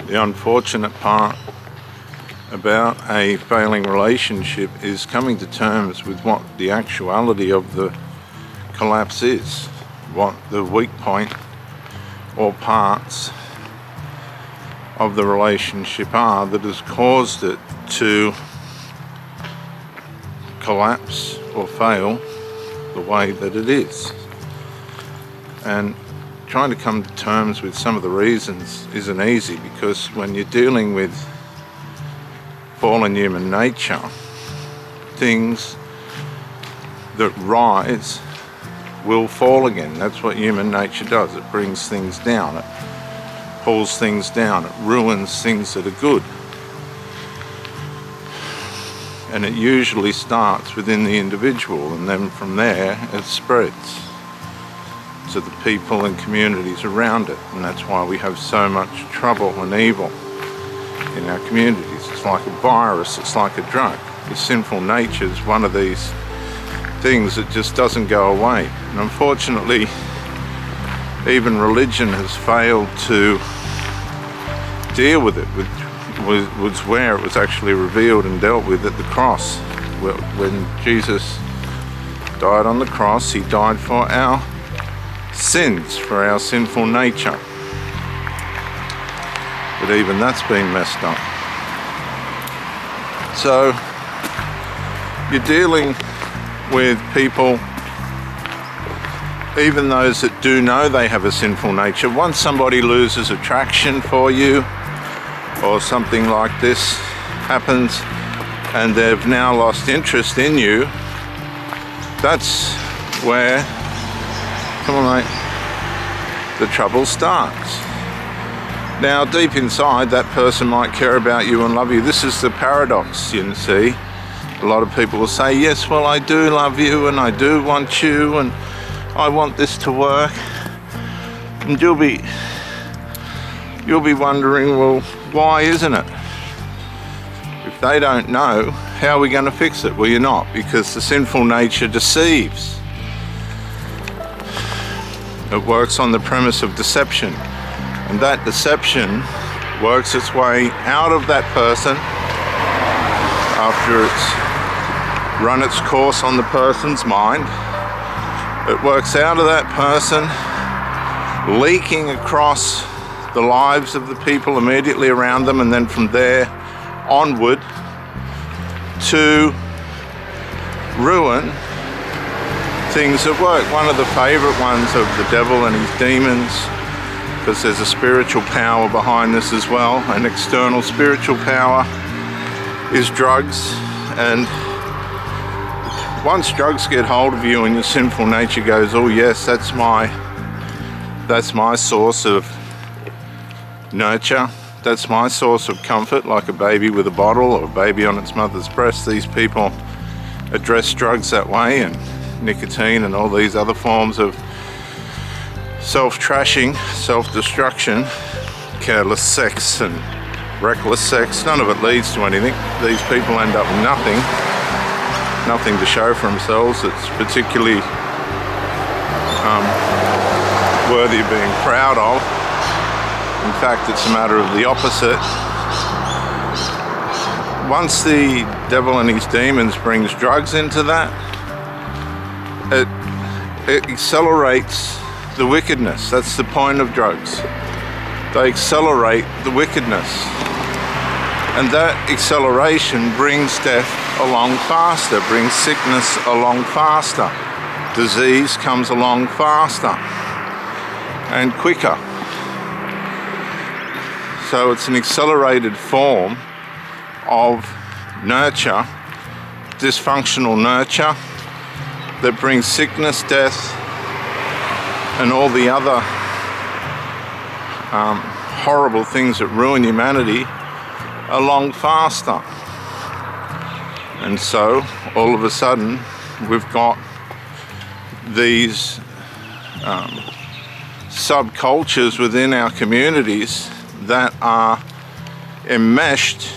The unfortunate part about a failing relationship is coming to terms with what the actuality of the collapse is, what the weak point or parts of the relationship are that has caused it to collapse or fail the way that it is. And trying to come to terms with some of the reasons isn't easy, because when you're dealing with fallen human nature, things that rise will fall again. That's what human nature does. It brings things down, it pulls things down, it ruins things that are good. And it usually starts within the individual, and then from there it spreads to the people and communities around it. And that's why we have so much trouble and evil in our communities. It's like a virus, it's like a drug. The sinful nature is one of these things that just doesn't go away. And unfortunately, even religion has failed to deal with it, which was where it was actually revealed and dealt with at the cross. When Jesus died on the cross, he died for our sins, for our sinful nature. But even that's been messed up. So you're dealing with people, even those that do know they have a sinful nature. Once somebody loses attraction for you, or something like this happens, and they've now lost interest in you, that's where, come on mate, the trouble starts. Now deep inside, that person might care about you and love you. This is the paradox, you see. A lot of people will say, yes, well, I do love you and I do want you and I want this to work. And you'll be wondering, well, why isn't it? If they don't know, how are we going to fix it? Well, you're not, because the sinful nature deceives. It works on the premise of deception, and that deception works its way out of that person after it's run its course on the person's mind. It works out of that person, leaking across the lives of the people immediately around them, and then from there onward to ruin things at work. One of the favourite ones of the devil and his demons, because there's a spiritual power behind this as well, an external spiritual power, is drugs. And once drugs get hold of you and your sinful nature goes, oh yes, that's my source of nurture, that's my source of comfort, like a baby with a bottle or a baby on its mother's breast. These people address drugs that way, and nicotine and all these other forms of self-trashing, self-destruction, careless sex and reckless sex. None of it leads to anything. These people end up with nothing to show for themselves that's particularly worthy of being proud of. In fact, it's a matter of the opposite. Once the devil and his demons brings drugs into that, it accelerates the wickedness. That's the point of drugs. They accelerate the wickedness. And that acceleration brings death along faster, brings sickness along faster. Disease comes along faster and quicker. So it's an accelerated form of nurture, dysfunctional nurture, that brings sickness, death, and all the other horrible things that ruin humanity along faster. And so all of a sudden we've got these subcultures within our communities that are enmeshed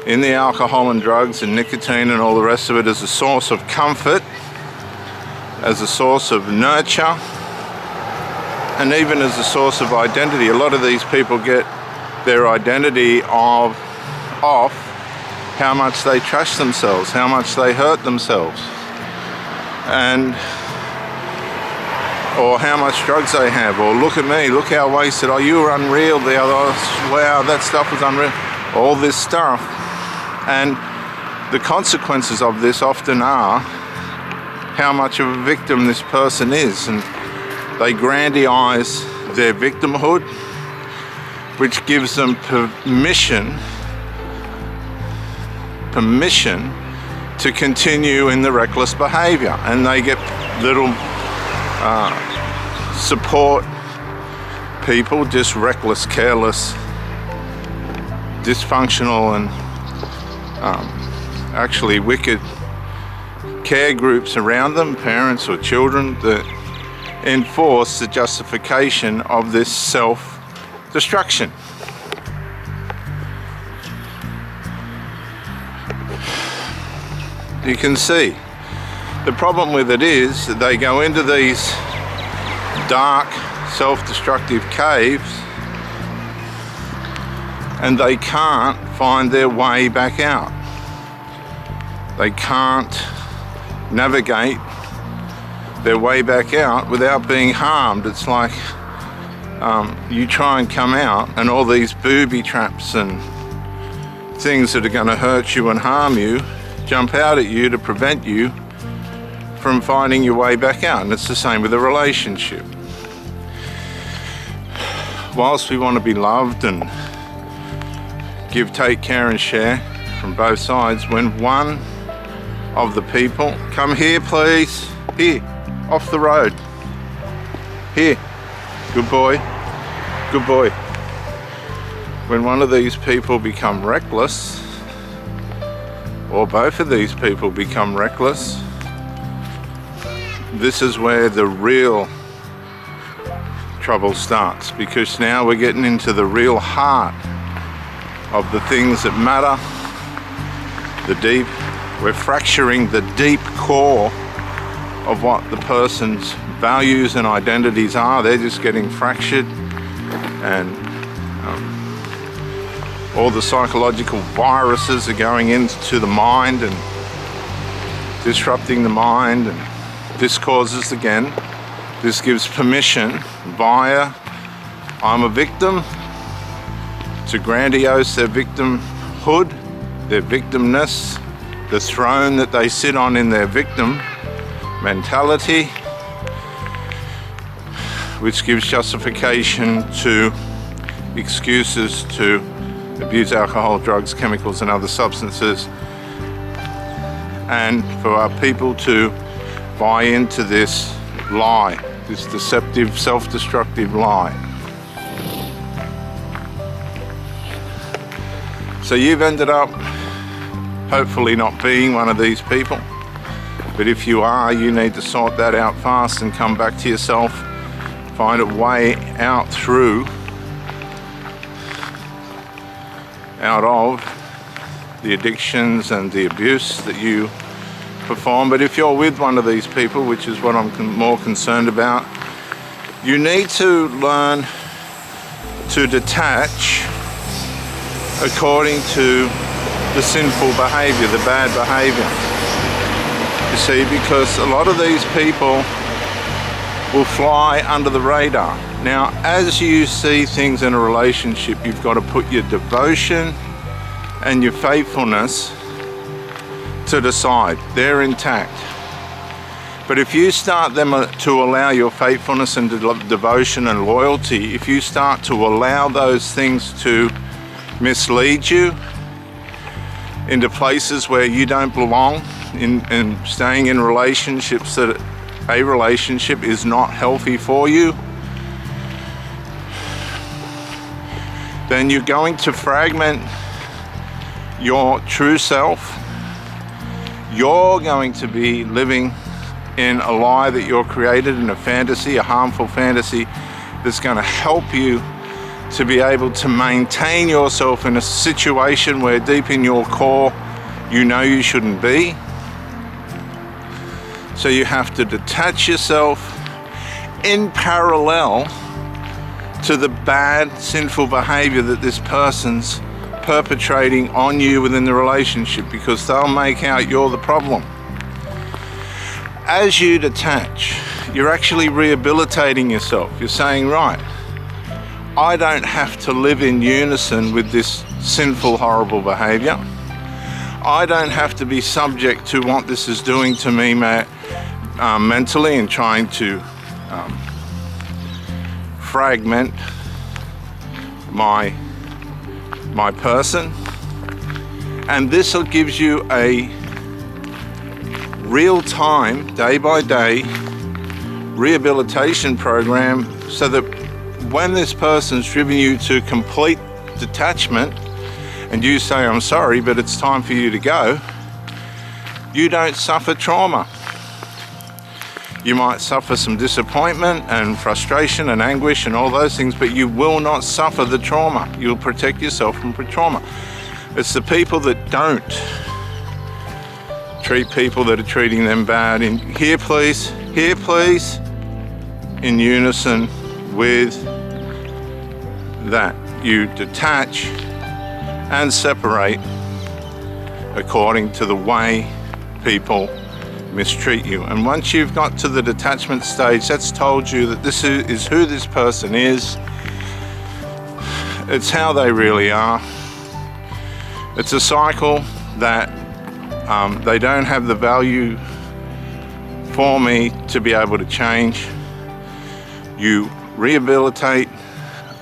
in the alcohol and drugs and nicotine and all the rest of it as a source of comfort, as a source of nurture, and even as a source of identity. A lot of these people get their identity off how much they trash themselves, how much they hurt themselves, and or how much drugs they have, or look at me, look how wasted, oh you were unreal the other, wow that stuff was unreal, all this stuff. And the consequences of this often are how much of a victim this person is, and they grandiose their victimhood, which gives them permission to continue in the reckless behavior, and they get little support people, just reckless, careless, dysfunctional, and actually wicked care groups around them, parents or children, that enforce the justification of this self-destruction. You can see the problem with it is that they go into these dark self-destructive caves and they can't find their way back out. They can't navigate their way back out without being harmed. It's like you try and come out and all these booby traps and things that are going to hurt you and harm you jump out at you to prevent you from finding your way back out. And it's the same with a relationship. Whilst we want to be loved and give, take, care and share from both sides, when one of the people, come here please, here, off the road, here, good boy, good boy. When one of these people become reckless, or both of these people become reckless, this is where the real trouble starts, because now we're getting into the real heart of the things that matter, the deep, we're fracturing the deep core of what the person's values and identities are. They're just getting fractured, and all the psychological viruses are going into the mind and disrupting the mind, and this causes, again, this gives permission via I'm a victim to grandiose their victimhood, their victimness, the throne that they sit on in their victim mentality, which gives justification to excuses to abuse alcohol, drugs, chemicals and other substances, and for our people to buy into this lie, this deceptive, self-destructive lie. So you've ended up hopefully not being one of these people, but if you are, you need to sort that out fast and come back to yourself, find a way out of the addictions and the abuse that you perform. But if you're with one of these people, which is what I'm more concerned about, you need to learn to detach according to the sinful behavior, the bad behavior. You see, because a lot of these people will fly under the radar. Now, as you see things in a relationship, you've got to put your devotion and your faithfulness to the side. They're intact. But if you start them to allow your faithfulness and devotion and loyalty, if you start to allow those things to mislead you into places where you don't belong, in staying in relationships that a relationship is not healthy for you, then you're going to fragment your true self. You're going to be living in a lie that you're created, in a fantasy, a harmful fantasy that's going to help you to be able to maintain yourself in a situation where deep in your core you know you shouldn't be. So you have to detach yourself in parallel to the bad, sinful behavior that this person's perpetrating on you within the relationship, because they'll make out you're the problem. As you detach, you're actually rehabilitating yourself. You're saying, right, I don't have to live in unison with this sinful, horrible behavior. I don't have to be subject to what this is doing to me mentally and trying to fragment my person. And this gives you a real-time, day-by-day rehabilitation program, so that when this person's driven you to complete detachment and you say, I'm sorry, but it's time for you to go, you don't suffer trauma. You might suffer some disappointment and frustration and anguish and all those things, but you will not suffer the trauma. You'll protect yourself from trauma. It's the people that don't treat people that are treating them bad in here please, in unison with that. You detach and separate according to the way people mistreat you. And once you've got to the detachment stage, that's told you that this is who this person is. It's how they really are. It's a cycle that they don't have the value for me to be able to change. You rehabilitate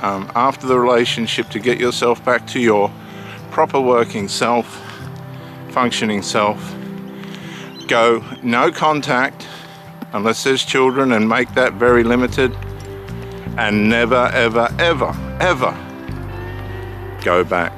after the relationship to get yourself back to your proper working self, functioning self. Go no contact unless there's children, and make that very limited, and never, ever, ever, ever go back.